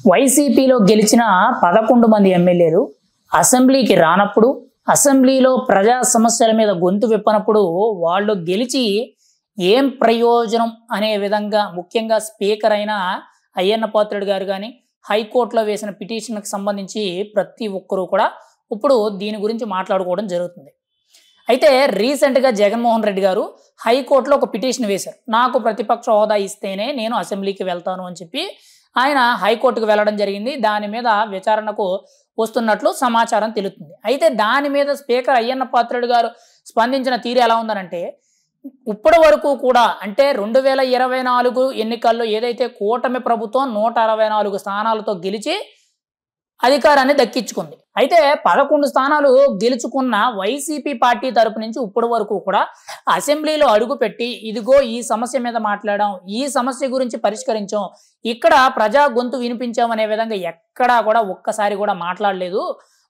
వైసీపీలో గెలిచిన 11 మంది ఎమ్మెల్యేలు అసెంబ్లీకి రానప్పుడు, అసెంబ్లీలో ప్రజా సమస్యల మీద గొంతు విప్పనప్పుడు వాళ్ళు గెలిచి ఏం ప్రయోజనం అనే విధంగా ముఖ్యంగా స్పీకర్ అయిన అయ్యన్న పాత్రుడు గారు కానీ, హైకోర్టులో వేసిన పిటిషన్కి సంబంధించి ప్రతి ఒక్కరూ కూడా ఇప్పుడు దీని గురించి మాట్లాడుకోవడం జరుగుతుంది. అయితే రీసెంట్గా జగన్మోహన్ రెడ్డి గారు హైకోర్టులో ఒక పిటిషన్ వేశారు. నాకు ప్రతిపక్ష హోదా ఇస్తేనే నేను అసెంబ్లీకి వెళ్తాను అని చెప్పి ఆయన హైకోర్టుకు వెళ్ళడం జరిగింది. దాని మీద విచారణకు వస్తున్నట్లు సమాచారం తెలుస్తుంది. అయితే దాని మీద స్పీకర్ అయ్యన్న పాత్రుడు గారు స్పందించిన తీరు ఎలా ఉందనంటే, ఇప్పటి వరకు కూడా అంటే 2024 ఎన్నికల్లో ఏదైతే కూటమి ప్రభుత్వం 164 స్థానాలతో గెలిచి అధికారాన్ని దక్కించుకుంది. అయితే 11 స్థానాలు గెలుచుకున్న వైసీపీ పార్టీ తరపు నుంచి ఇప్పటి వరకు కూడా అసెంబ్లీలో అడుగుపెట్టి ఇదిగో ఈ సమస్య మీద మాట్లాడాం, ఈ సమస్య గురించి పరిష్కరించాం, ఇక్కడ ప్రజా గొంతు వినిపించాం అనే విధంగా ఎక్కడా కూడా ఒక్కసారి కూడా మాట్లాడలేదు.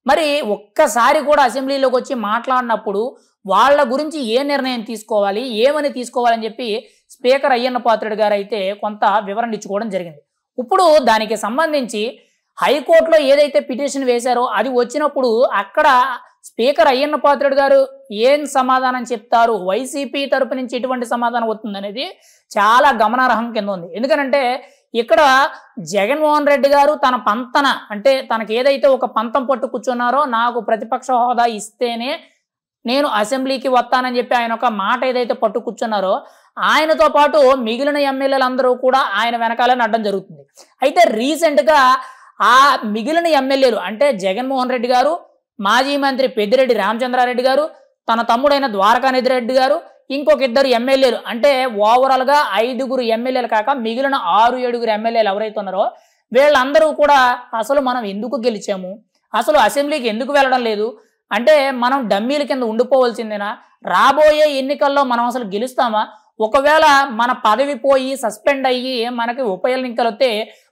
మరి ఒక్కసారి కూడా అసెంబ్లీలోకి వచ్చి మాట్లాడినప్పుడు వాళ్ళ గురించి ఏ నిర్ణయం తీసుకోవాలి, ఏమని తీసుకోవాలని చెప్పి స్పీకర్ అయ్యన్న పాత్రుడు గారు అయితే కొంత వివరణ ఇచ్చుకోవడం జరిగింది. ఇప్పుడు దానికి సంబంధించి హైకోర్టులో ఏదైతే పిటిషన్ వేశారో అది వచ్చినప్పుడు అక్కడ స్పీకర్ అయ్యన్న పాత్రుడు గారు ఏం సమాధానం చెప్తారు, వైసీపీ తరపు నుంచి ఎటువంటి సమాధానం వస్తుందనేది చాలా గమనార్హం కింద ఉంది. ఎందుకనంటే ఇక్కడ జగన్మోహన్ రెడ్డి గారు తన పంతన అంటే తనకు ఏదైతే ఒక పంతం పట్టు కూర్చున్నారో, నాకు ప్రతిపక్ష హోదా ఇస్తేనే నేను అసెంబ్లీకి వస్తానని చెప్పి ఆయన ఒక మాట ఏదైతే పట్టు కూర్చున్నారో, ఆయనతో పాటు మిగిలిన ఎమ్మెల్యేలందరూ కూడా ఆయన వెనకాలే నడడం జరుగుతుంది. అయితే రీసెంట్గా ఆ మిగిలిన ఎమ్మెల్యేలు అంటే జగన్మోహన్ రెడ్డి గారు, మాజీ మంత్రి పెద్దిరెడ్డి రామచంద్రారెడ్డి గారు, తన తమ్ముడైన ద్వారకానాథ్ రెడ్డి గారు, ఇంకొక 2 ఎమ్మెల్యేలు అంటే ఓవరాల్గా 5 ఎమ్మెల్యేలు కాక మిగిలిన 6-7 ఎమ్మెల్యేలు ఎవరైతే ఉన్నారో వీళ్ళందరూ కూడా అసలు మనం ఎందుకు గెలిచాము, అసలు అసెంబ్లీకి ఎందుకు వెళ్ళడం లేదు, అంటే మనం డమ్మీల కింద ఉండిపోవలసిందేనా, రాబోయే ఎన్నికల్లో మనం అసలు గెలుస్తామా, ఒకవేళ మన పదవి పోయి సస్పెండ్ అయ్యి మనకి ఉప ఎన్నికలు వస్తే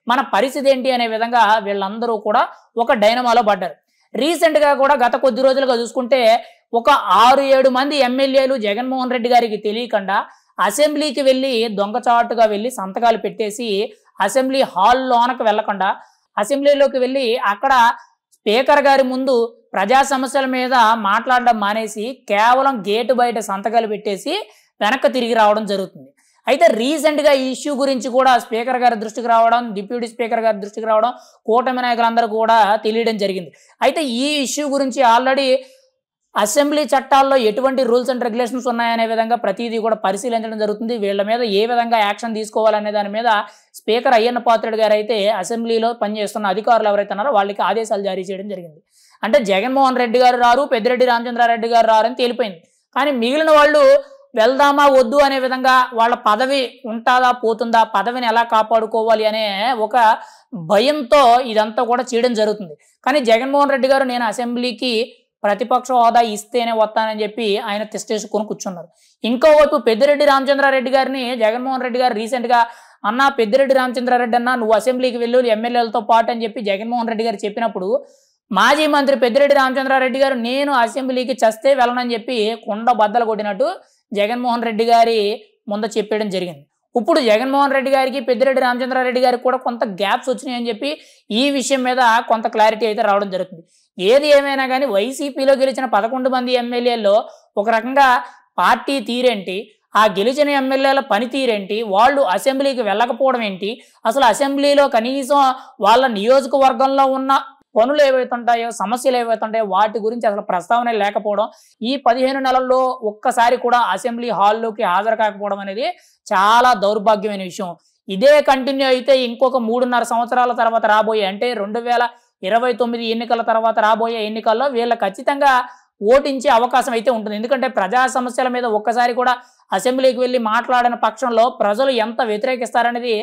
మన పరిస్థితి ఏంటి అనే విధంగా వీళ్ళందరూ కూడా ఒక డైనమాలో పడ్డారు. రీసెంట్గా కూడా గత కొద్ది రోజులుగా చూసుకుంటే ఒక 6-7 మంది ఎమ్మెల్యేలు జగన్మోహన్ రెడ్డి గారికి తెలియకుండా అసెంబ్లీకి వెళ్ళి దొంగచాటుగా వెళ్ళి సంతకాలు పెట్టేసి అసెంబ్లీ హాల్లోనకు వెళ్లకుండా అసెంబ్లీలోకి వెళ్ళి అక్కడ స్పీకర్ గారి ముందు ప్రజా సమస్యల మీద మాట్లాడడం మానేసి కేవలం గేటు బయట సంతకాలు పెట్టేసి వెనక్కి తిరిగి రావడం జరుగుతుంది. అయితే రీసెంట్గా ఈ ఇష్యూ గురించి కూడా స్పీకర్ గారి దృష్టికి రావడం, డిప్యూటీ స్పీకర్ గారి దృష్టికి రావడం, కూటమి నాయకులందరూ కూడా తెలియడం జరిగింది. అయితే ఈ ఇష్యూ గురించి ఆల్రెడీ అసెంబ్లీ చట్టాల్లో ఎటువంటి రూల్స్ అండ్ రెగ్యులేషన్స్ ఉన్నాయనే విధంగా ప్రతిదీ కూడా పరిశీలించడం జరుగుతుంది. వీళ్ళ మీద ఏ విధంగా యాక్షన్ తీసుకోవాలనే దాని మీద స్పీకర్ అయ్యన్న పాత్రుడు గారు అయితే అసెంబ్లీలో పనిచేస్తున్న అధికారులు ఎవరైతే ఉన్నారో వాళ్ళకి ఆదేశాలు జారీ చేయడం జరిగింది. అంటే జగన్మోహన్ రెడ్డి గారు రారు, పెద్దిరెడ్డి రామచంద్రారెడ్డి గారు రారని తేలిపోయింది. కానీ మిగిలిన వాళ్ళు వెళ్దామా వద్దు అనే విధంగా వాళ్ళ పదవి ఉంటుందా పోతుందా, పదవిని ఎలా కాపాడుకోవాలి అనే ఒక భయంతో ఇదంతా కూడా చేయడం జరుగుతుంది. కానీ జగన్మోహన్ రెడ్డి గారు నేను అసెంబ్లీకి ప్రతిపక్ష హోదా ఇస్తేనే వస్తానని చెప్పి ఆయన తెస్టేసుకొని కూర్చున్నారు. ఇంకోవైపు పెద్దిరెడ్డి రామచంద్రారెడ్డి గారిని జగన్మోహన్ రెడ్డి గారు రీసెంట్గా అన్న పెద్దిరెడ్డి రామచంద్రారెడ్డి అన్న నువ్వు అసెంబ్లీకి వెళ్ళు ఎమ్మెల్యేలతో పాటు అని చెప్పి జగన్మోహన్ రెడ్డి గారు చెప్పినప్పుడు మాజీ మంత్రి పెద్దిరెడ్డి రామచంద్రారెడ్డి గారు నేను అసెంబ్లీకి చస్తే వెళ్ళనని చెప్పి కొండ బద్దలు కొట్టినట్టు జగన్మోహన్ రెడ్డి గారి ముందు చెప్పేయడం జరిగింది. ఇప్పుడు జగన్మోహన్ రెడ్డి గారికి పెద్దిరెడ్డి రామచంద్రారెడ్డి గారికి కూడా కొంత గ్యాప్స్ వచ్చినాయని చెప్పి ఈ విషయం మీద కొంత క్లారిటీ అయితే రావడం జరుగుతుంది. ఏది ఏమైనా కానీ వైసీపీలో గెలిచిన 11 మంది ఎమ్మెల్యేల్లో ఒక రకంగా పార్టీ తీరేంటి, ఆ గెలిచిన ఎమ్మెల్యేల పనితీరేంటి, వాళ్ళు అసెంబ్లీకి వెళ్ళకపోవడం ఏంటి, అసలు అసెంబ్లీలో కనీసం వాళ్ళ నియోజకవర్గంలో ఉన్న పనులు ఏవైతుంటాయో, సమస్యలు ఏవైతుంటాయో వాటి గురించి అసలు ప్రస్తావన లేకపోవడం, ఈ 15 నెలల్లో ఒక్కసారి కూడా అసెంబ్లీ హాల్లోకి హాజరు కాకపోవడం అనేది చాలా దౌర్భాగ్యమైన విషయం. ఇదే కంటిన్యూ అయితే ఇంకొక 3.5 సంవత్సరాల తర్వాత రాబోయే అంటే 2029 ఎన్నికల తర్వాత రాబోయే ఎన్నికల్లో వీళ్ళ ఖచ్చితంగా ఓటించే అవకాశం అయితే ఉంటుంది. ఎందుకంటే ప్రజా సమస్యల మీద ఒక్కసారి కూడా అసెంబ్లీకి వెళ్ళి మాట్లాడిన పక్షంలో ప్రజలు ఎంత వ్యతిరేకిస్తారనేది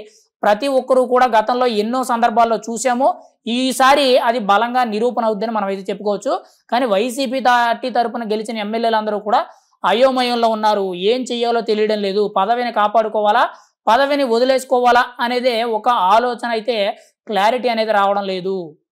ప్రతి ఒక్కరూ కూడా గతంలో ఎన్నో సందర్భాల్లో చూసాము. ఈసారి అది బలంగా నిరూపణ అవుద్దని మనం అయితే చెప్పుకోవచ్చు. కానీ వైసీపీ పార్టీ తరపున గెలిచిన ఎమ్మెల్యేలందరూ కూడా అయోమయంలో ఉన్నారు. ఏం చేయాలో తెలియడం లేదు, పదవిని కాపాడుకోవాలా, పదవిని వదిలేసుకోవాలా అనేదే ఒక ఆలోచన అయితే క్లారిటీ అనేది రావడం లేదు.